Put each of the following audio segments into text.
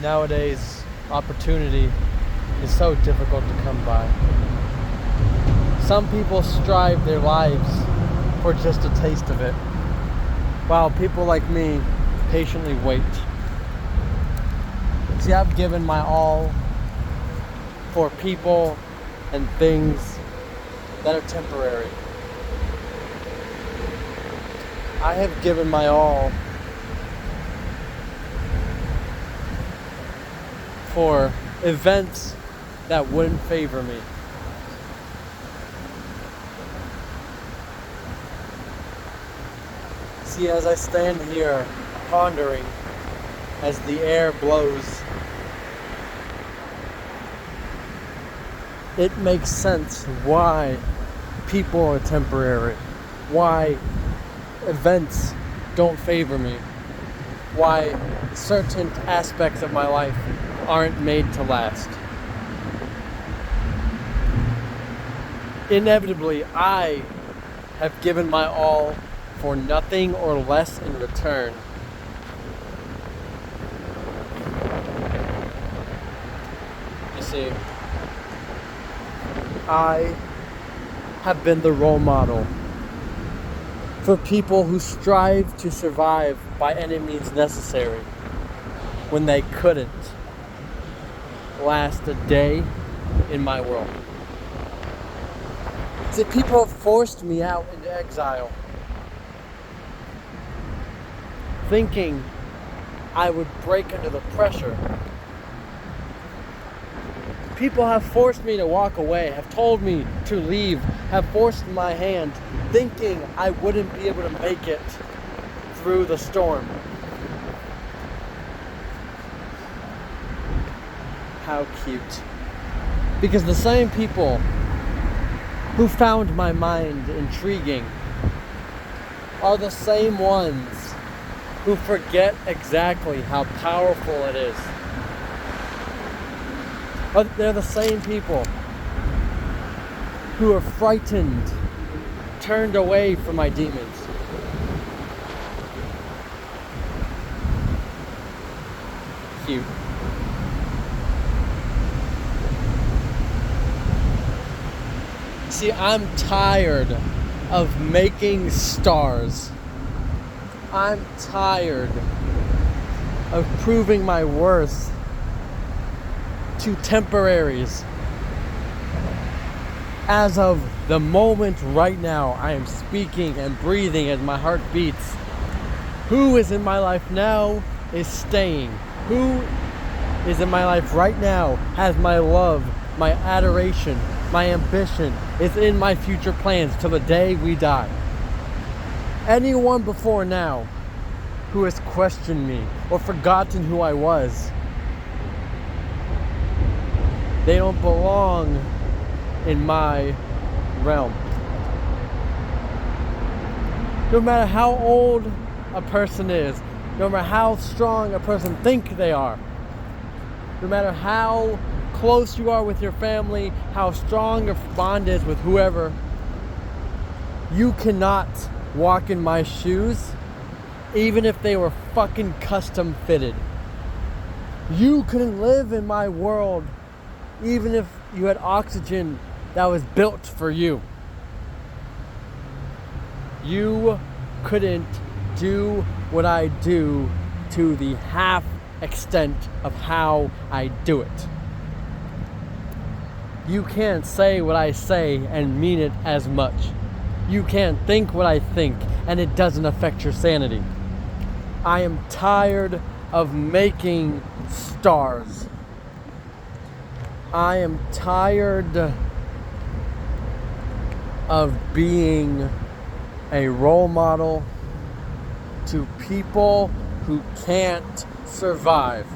Nowadays, opportunity is so difficult to come by. Some people strive their lives for just a taste of it, while people like me patiently wait. See, I've given my all for people and things that are temporary. I have given my all for events that wouldn't favor me. See, as I stand here pondering as the air blows, it makes sense why people are temporary, why events don't favor me, why certain aspects of my life aren't made to last. Inevitably, I have given my all for nothing or less in return. You see, I have been the role model for people who strive to survive by any means necessary when they couldn't last a day in my world. See, people have forced me out into exile, thinking I would break under the pressure. People have forced me to walk away, have told me to leave, have forced my hand, thinking I wouldn't be able to make it through the storm. How cute. Because the same people who found my mind intriguing are the same ones who forget exactly how powerful it is. They're the same people who are frightened, turned away from my demons. Cute. See, I'm tired of making stars. I'm tired of proving my worth to temporaries. As of the moment right now, I am speaking and breathing as my heart beats. Who is in my life now is staying. Who is in my life right now has my love, my adoration, my ambition, is in my future plans till the day we die. Anyone before now who has questioned me or forgotten who I was, they don't belong in my realm. No matter how old a person is, no matter how strong a person thinks they are, no matter how close you are with your family, how strong your bond is with whoever, you cannot walk in my shoes, even if they were fucking custom fitted. You couldn't live in my world, even if you had oxygen that was built for you. You couldn't do what I do to the half extent of how I do it. You can't say what I say and mean it as much. You can't think what I think and it doesn't affect your sanity. I am tired of making stars. I am tired of being a role model to people who can't survive.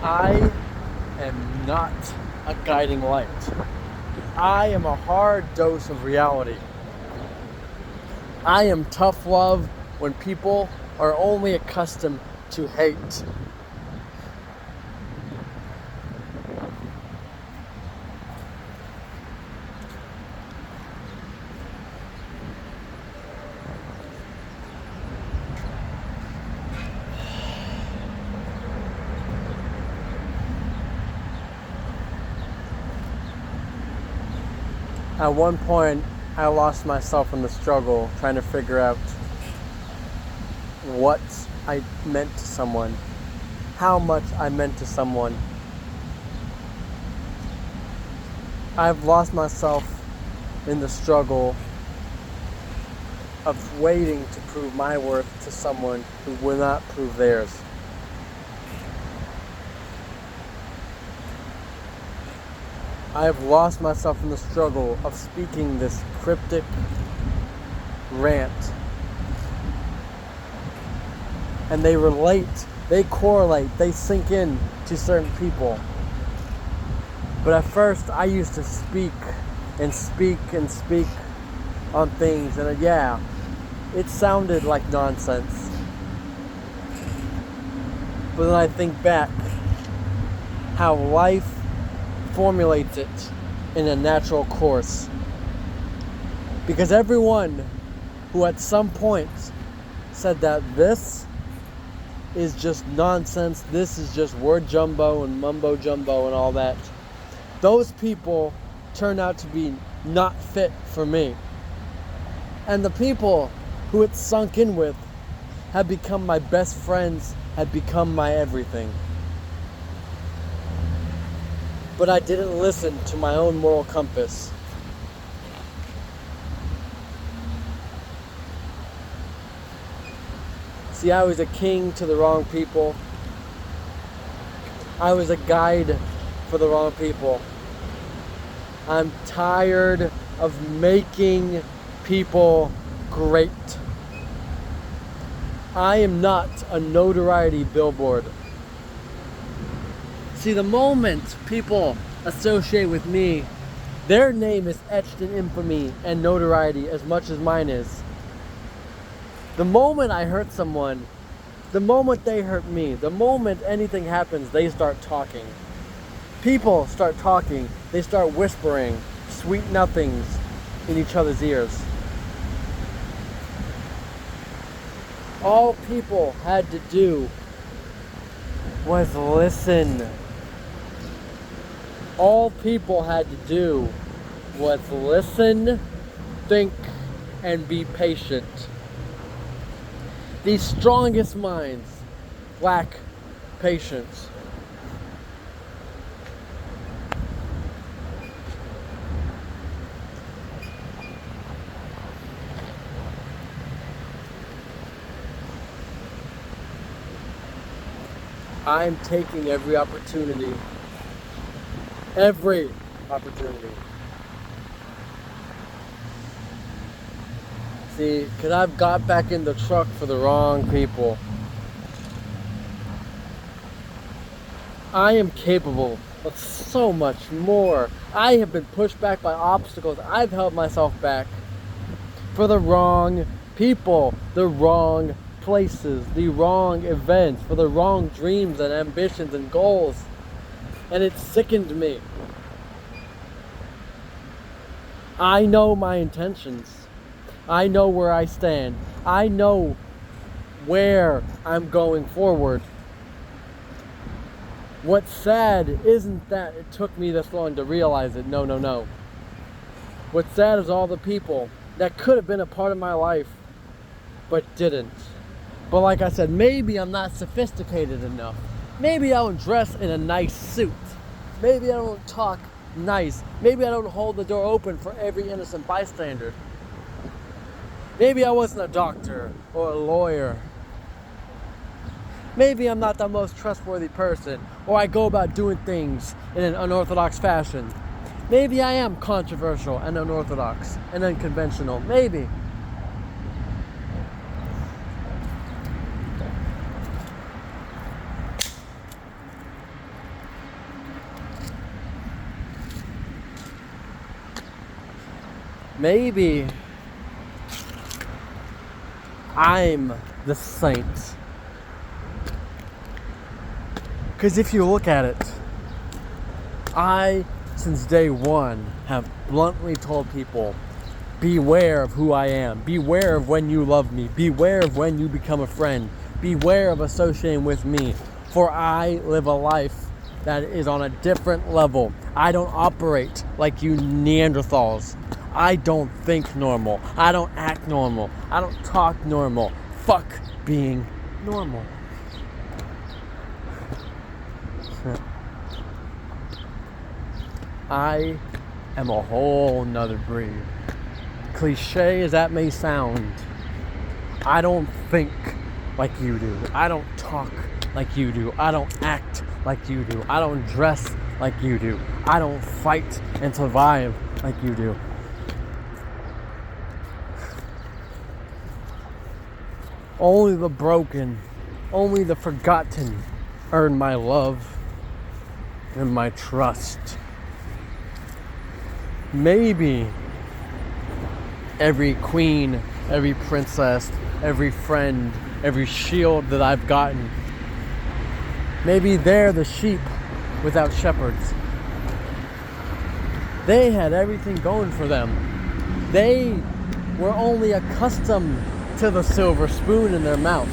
I am not a guiding light. I am a hard dose of reality. I am tough love when people are only accustomed to hate. At one point, I lost myself in the struggle trying to figure out what I meant to someone, how much I meant to someone. I've lost myself in the struggle of waiting to prove my worth to someone who will not prove theirs. I have lost myself in the struggle of speaking this cryptic rant. And they relate, they correlate, they sink in to certain people. But at first, I used to speak and speak and speak on things, and yeah, it sounded like nonsense. But then I think back how life formulates it in a natural course. Because everyone who at some point said that this is just nonsense, this is just word jumbo and mumbo jumbo and all that, those people turn out to be not fit for me. And the people who it sunk in with have become my best friends, have become my everything. But I didn't listen to my own moral compass. See, I was a king to the wrong people. I was a guide for the wrong people. I'm tired of making people great. I am not a notoriety billboard. See, the moment people associate with me, their name is etched in infamy and notoriety as much as mine is. The moment I hurt someone, the moment they hurt me, the moment anything happens, they start talking. People start talking, they start whispering sweet nothings in each other's ears. All people had to do was listen. All people had to do was listen, think, and be patient. The strongest minds lack patience. I'm taking every opportunity. Every opportunity. See, because I've got back in the truck for the wrong people. I am capable of so much more. I have been pushed back by obstacles. I've held myself back for the wrong people, the wrong places, the wrong events, for the wrong dreams and ambitions and goals. And it sickened me. I know my intentions. I know where I stand. I know where I'm going forward. What's sad isn't that it took me this long to realize it. No. What's sad is all the people that could have been a part of my life, but didn't. But like I said, maybe I'm not sophisticated enough. Maybe I don't dress in a nice suit. Maybe I don't talk nice. Maybe I don't hold the door open for every innocent bystander. Maybe I wasn't a doctor or a lawyer. Maybe I'm not the most trustworthy person, or I go about doing things in an unorthodox fashion. Maybe I am controversial and unorthodox and unconventional. Maybe. Maybe I'm the saint. Because if you look at it, I, since day one, have bluntly told people, beware of who I am. Beware of when you love me. Beware of when you become a friend. Beware of associating with me. For I live a life that is on a different level. I don't operate like you Neanderthals. I don't think normal. I don't act normal. I don't talk normal. Fuck being normal. I am a whole nother breed. Cliche as that may sound, I don't think like you do. I don't talk like you do. I don't act like you do. I don't dress like you do. I don't fight and survive like you do. Only the broken, only the forgotten earn my love and my trust. Maybe every queen, every princess, every friend, every shield that I've gotten, maybe they're the sheep without shepherds. They had everything going for them. They were only accustomed to the silver spoon in their mouth.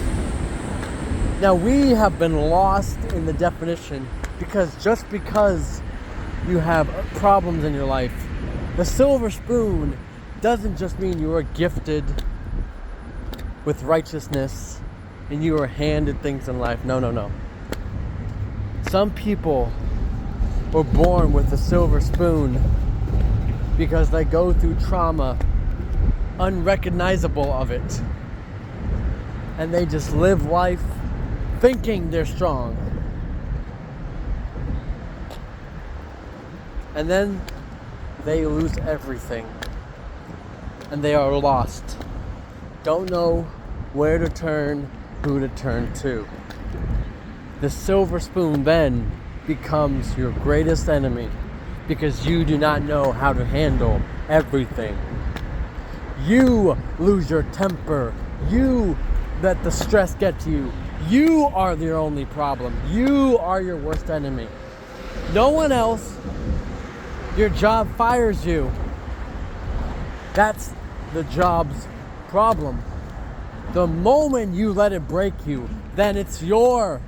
Now we have been lost in the definition because just because you have problems in your life, the silver spoon doesn't just mean you are gifted with righteousness and you are handed things in life. No. Some people were born with a silver spoon because they go through trauma unrecognizable of it. And they just live life thinking they're strong. And then they lose everything. And they are lost. Don't know where to turn, who to turn to. The silver spoon then becomes your greatest enemy because you do not know how to handle everything. You lose your temper. You let the stress get to you. You are your only problem. You are your worst enemy. No one else. Your job fires you. That's the job's problem. The moment you let it break you, then it's your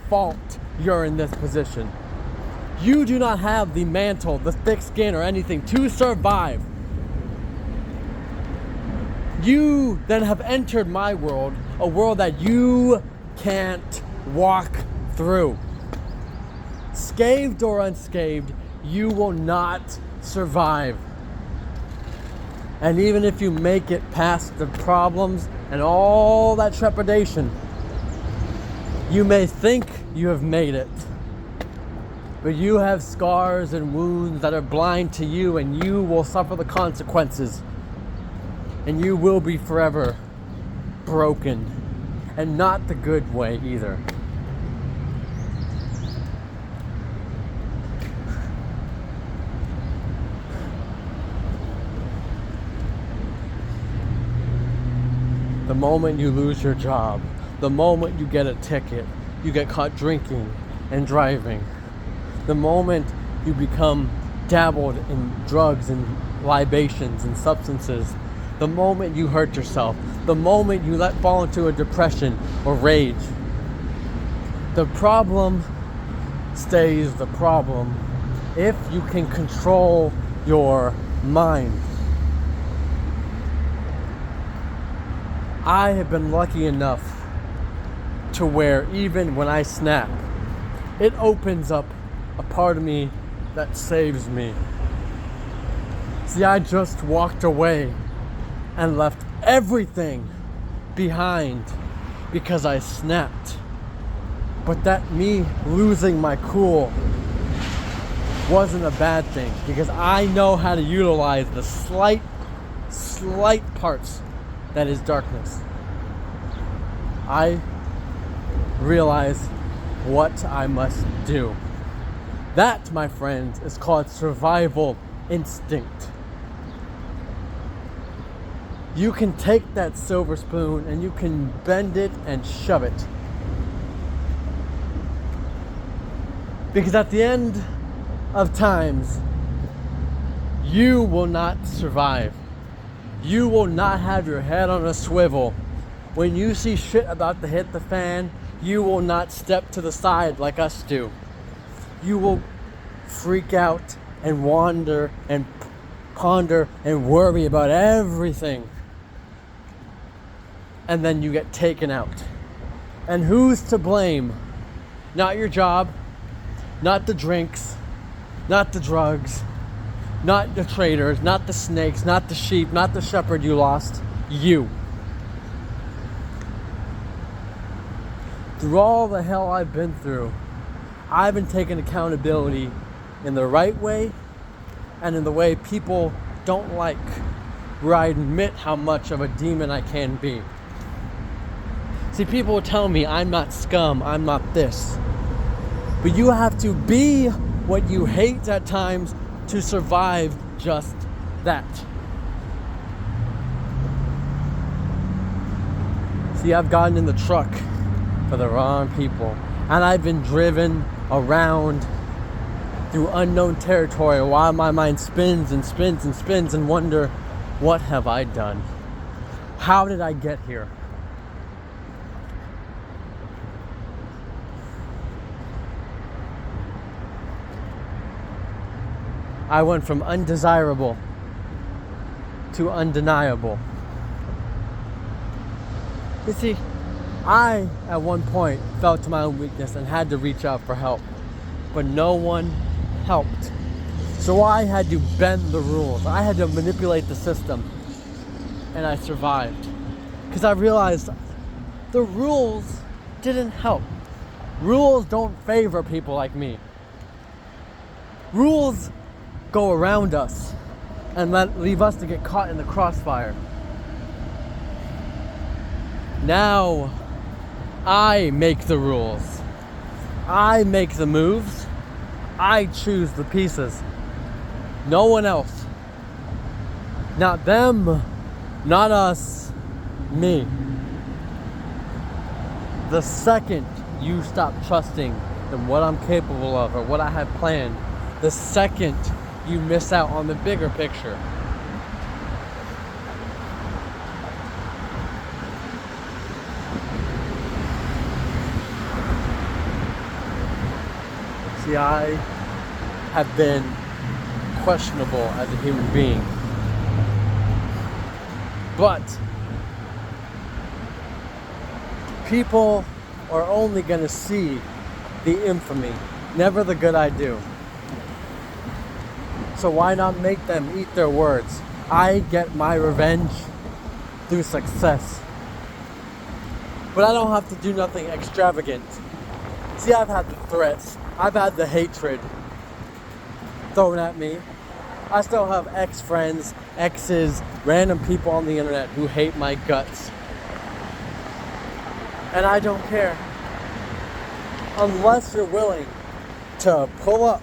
fault you're in this position. You do not have the mantle, the thick skin, or anything to survive. You then have entered my world, a world that you can't walk through. Scathed or unscathed, you will not survive. And even if you make it past the problems and all that trepidation, you may think you have made it. But you have scars and wounds that are blind to you, and you will suffer the consequences. And you will be forever broken. And not the good way either. The moment you lose your job, the moment you get a ticket, you get caught drinking and driving, the moment you become dabbled in drugs and libations and substances, the moment you hurt yourself, the moment you let fall into a depression or rage, the problem stays the problem if you can control your mind. I have been lucky enough to where even when I snap, it opens up a part of me that saves me. See, I just walked away and left everything behind because I snapped. But that me losing my cool wasn't a bad thing because I know how to utilize the slight parts that is darkness. I realize what I must do. That, my friends, is called survival instinct. You can take that silver spoon and you can bend it and shove it. Because at the end of times, you will not survive. You will not have your head on a swivel. When you see shit about to hit the fan, you will not step to the side like us do. you will freak out and wander and ponder and worry about everything. And then you get taken out. And who's to blame? Not your job, not the drinks, not the drugs, not the traders, not the snakes, not the sheep, not the shepherd you lost. You. Through all the hell I've been through, I've been taking accountability in the right way and in the way people don't like, where I admit how much of a demon I can be. See, people will tell me I'm not scum, I'm not this. But you have to be what you hate at times to survive just that. See, I've gotten in the truck for the wrong people, and I've been driven around through unknown territory while my mind spins and spins and spins and wonder, what have I done? How did I get here? I went from undesirable to undeniable. You see, I, at one point, fell to my own weakness and had to reach out for help. But no one helped. So I had to bend the rules. I had to manipulate the system. And I survived. Because I realized the rules didn't help. Rules don't favor people like me. Rules go around us and leave us to get caught in the crossfire. Now, I make the rules. I make the moves. I choose the pieces. No one else. Not them, not us, me. The second you stop trusting in what I'm capable of or what I have planned, the second you miss out on the bigger picture. See, I have been questionable as a human being. But people are only going to see the infamy, never the good I do. So why not make them eat their words? I get my revenge through success. But I don't have to do nothing extravagant. See, I've had the threats. I've had the hatred thrown at me. I still have ex-friends, exes, random people on the internet who hate my guts. And I don't care. Unless you're willing to pull up,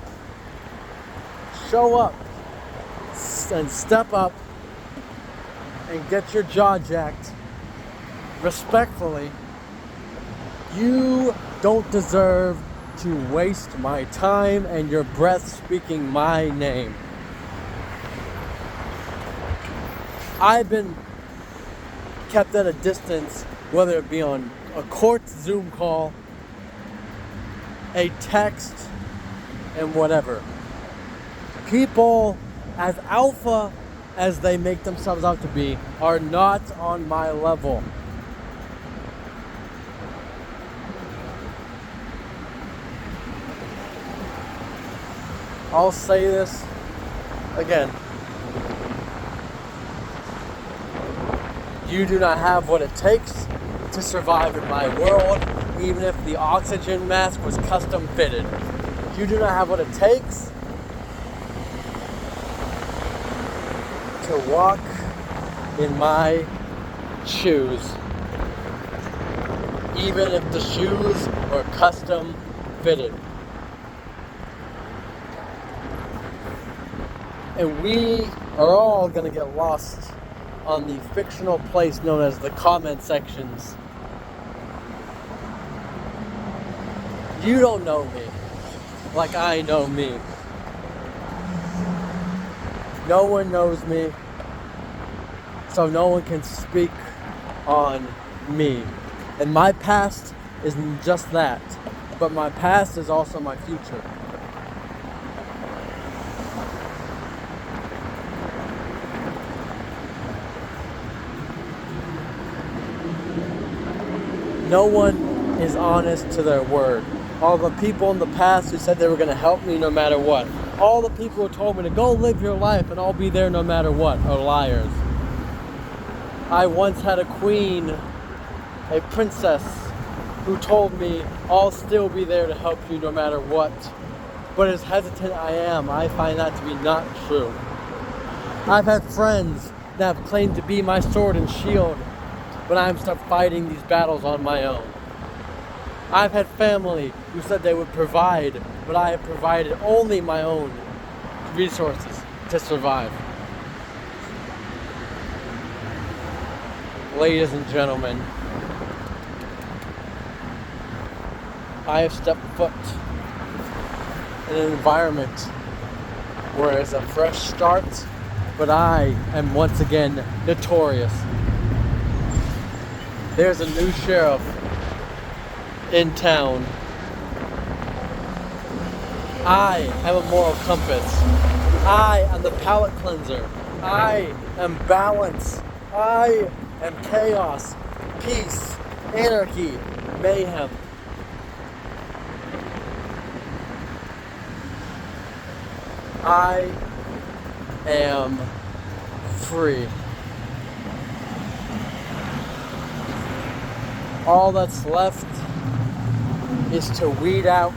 show up, and step up and get your jaw jacked respectfully, you don't deserve to waste my time and your breath speaking my name. I've been kept at a distance, whether it be on a court Zoom call, a text, and whatever. People, as alpha as they make themselves out to be, are not on my level. I'll say this again. You do not have what it takes to survive in my world, even if the oxygen mask was custom fitted. You do not have what it takes to walk in my shoes, even if the shoes were custom fitted. And we are all gonna get lost on the fictional place known as the comment sections. You don't know me like I know me. No one knows me, so no one can speak on me. And my past is just that, but my past is also my future. No one is honest to their word. All the people in the past who said they were going to help me no matter what. All the people who told me to go live your life and I'll be there no matter what are liars. I once had a queen, a princess, who told me I'll still be there to help you no matter what. But as hesitant I am, I find that to be not true. I've had friends that have claimed to be my sword and shield when I'm stuck fighting these battles on my own. I've had family who said they would provide, but I have provided only my own resources to survive. Ladies and gentlemen, I have stepped foot in an environment where it's a fresh start, but I am once again notorious. There's a new sheriff in town. I have a moral compass. I am the palate cleanser. I am balance. I am chaos, peace, anarchy, mayhem. I am free. All that's left is to weed out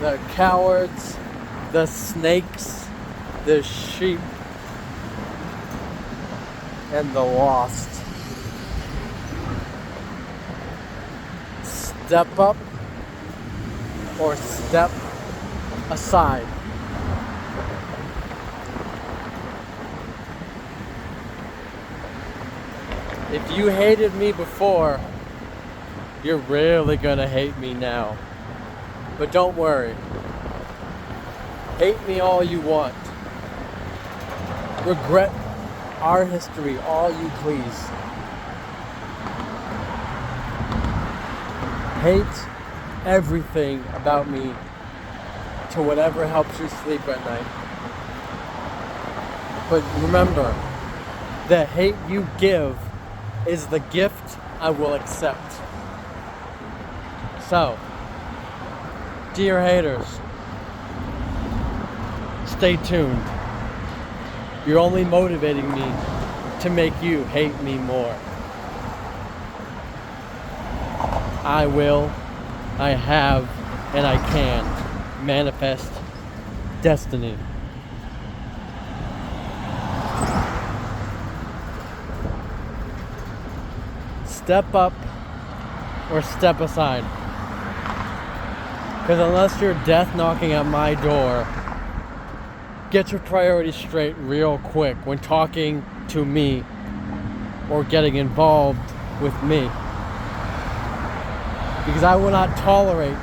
the cowards, the snakes, the sheep, and the lost. Step up or step aside. If you hated me before, you're really gonna hate me now. But don't worry. Hate me all you want. Regret our history all you please. Hate everything about me to whatever helps you sleep at night. But remember, the hate you give is the gift I will accept. So, dear haters, stay tuned. You're only motivating me to make you hate me more. I will, I have, and I can manifest destiny. Step up or step aside. Because unless you're death knocking at my door, get your priorities straight real quick when talking to me or getting involved with me. Because I will not tolerate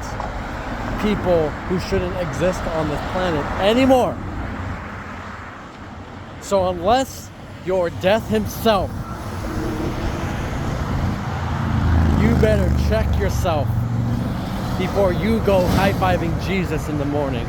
people who shouldn't exist on this planet anymore. So unless you're death himself, you better check yourself before you go high-fiving Jesus in the morning.